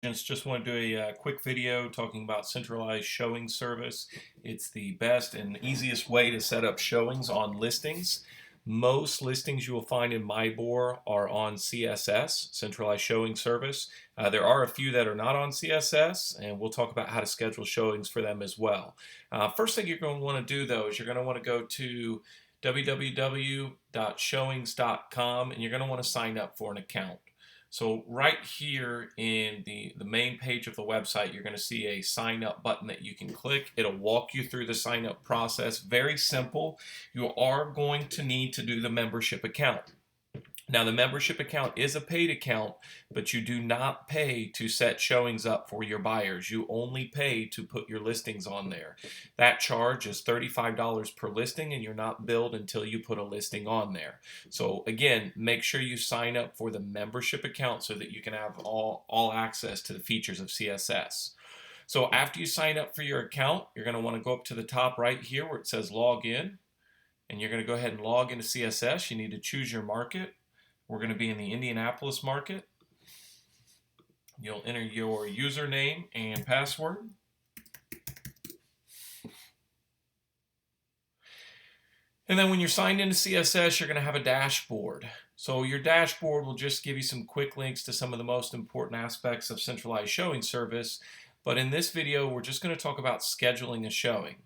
Just want to do a quick video talking about centralized showing service. It's the best and easiest way to set up showings on listings. Most listings you will find in MyBOR are on CSS, centralized showing service. There are a few that are not on CSS, and we'll talk about how to schedule showings for them as well. First thing you're going to want to do though is you're going to want to go to www.showings.com and you're going to want to sign up for an account. So right here in the main page of the website, you're going to see a sign up button that you can click. It'll walk you through the sign up process. Very simple. You are going to need to do the membership account. Now the membership account is a paid account, but you do not pay to set showings up for your buyers. You only pay to put your listings on there. That charge is $35 per listing, and you're not billed until you put a listing on there. So again, make sure you sign up for the membership account so that you can have all access to the features of CSS. So after you sign up for your account, you're going to want to go up to the top right here where it says log in, and you're going to go ahead and log into CSS. You need to choose your market. We're going to be in the Indianapolis market. You'll enter your username and password. And then when you're signed into CSS, you're going to have a dashboard. So your dashboard will just give you some quick links to some of the most important aspects of centralized showing service. But in this video, we're just going to talk about scheduling a showing.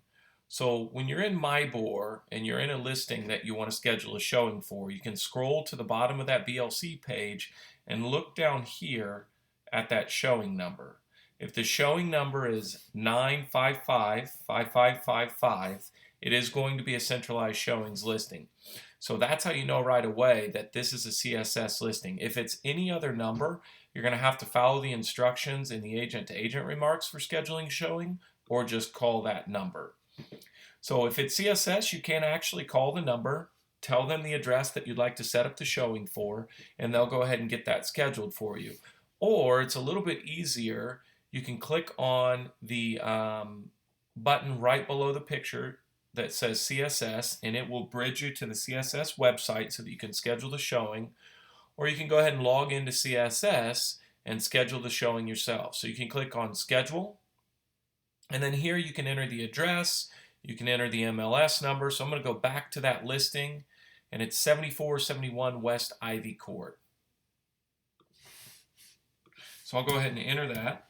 So when you're in MyBOR and you're in a listing that you want to schedule a showing for, you can scroll to the bottom of that VLC page and look down here at that showing number. If the showing number is 955-5555, it is going to be a centralized showings listing. So that's how you know right away that this is a CSS listing. If it's any other number, you're going to have to follow the instructions in the agent-to-agent remarks for scheduling showing, or just call that number. So if it's CSS, you can actually call the number, tell them the address that you'd like to set up the showing for, and they'll go ahead and get that scheduled for you. Or it's a little bit easier. You can click on the button right below the picture that says CSS, and it will bridge you to the CSS website so that you can schedule the showing. Or you can go ahead and log into CSS and schedule the showing yourself. So you can click on schedule, and then here you can enter the address, you can enter the MLS number. So I'm going to go back to that listing, and it's 7471 West Ivy Court. So I'll go ahead and enter that.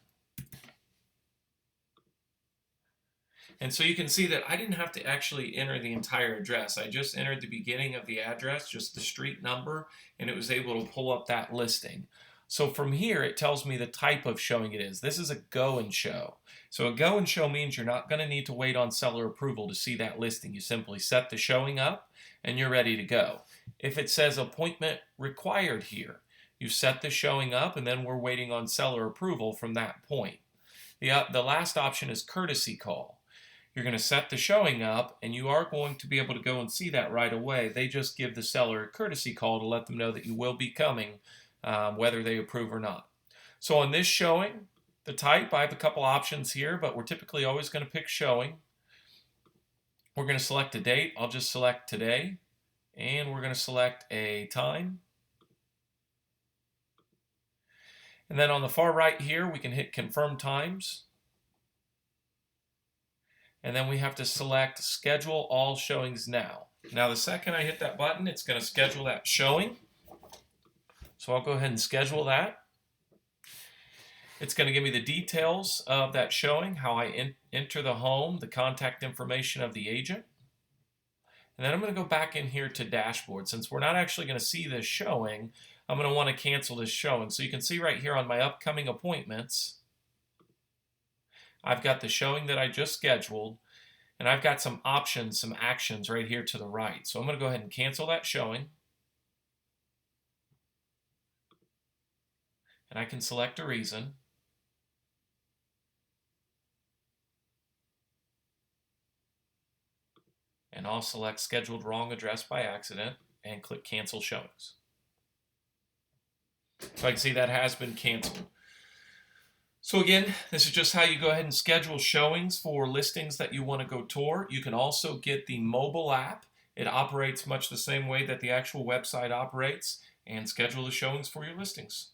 And so you can see that I didn't have to actually enter the entire address. I just entered the beginning of the address, just the street number, and it was able to pull up that listing. So from here, it tells me the type of showing it is. This is a go and show. So a go and show means you're not going to need to wait on seller approval to see that listing. You simply set the showing up and you're ready to go. If it says appointment required here, you set the showing up and then we're waiting on seller approval from that point. The last option is courtesy call. You're going to set the showing up and you are going to be able to go and see that right away. They just give the seller a courtesy call to let them know that you will be coming, whether they approve or not. So on this showing, the type, I have a couple options here, but we're typically always going to pick showing. We're going to select a date. I'll just select today, and we're going to select a time. And then on the far right here, we can hit confirm times. And then we have to select schedule all showings now. Now the second I hit that button, it's going to schedule that showing. So I'll go ahead and schedule that. It's going to give me the details of that showing, how I enter the home, the contact information of the agent. And then I'm going to go back in here to dashboard. Since we're not actually going to see this showing, I'm going to want to cancel this showing. So you can see right here on my upcoming appointments, I've got the showing that I just scheduled, and I've got some options, some actions right here to the right. So I'm going to go ahead and cancel that showing. And I can select a reason. And I'll select scheduled wrong address by accident and click cancel showings. So I can see that has been canceled. So again, this is just how you go ahead and schedule showings for listings that you want to go tour. You can also get the mobile app. It operates much the same way that the actual website operates, and schedule the showings for your listings.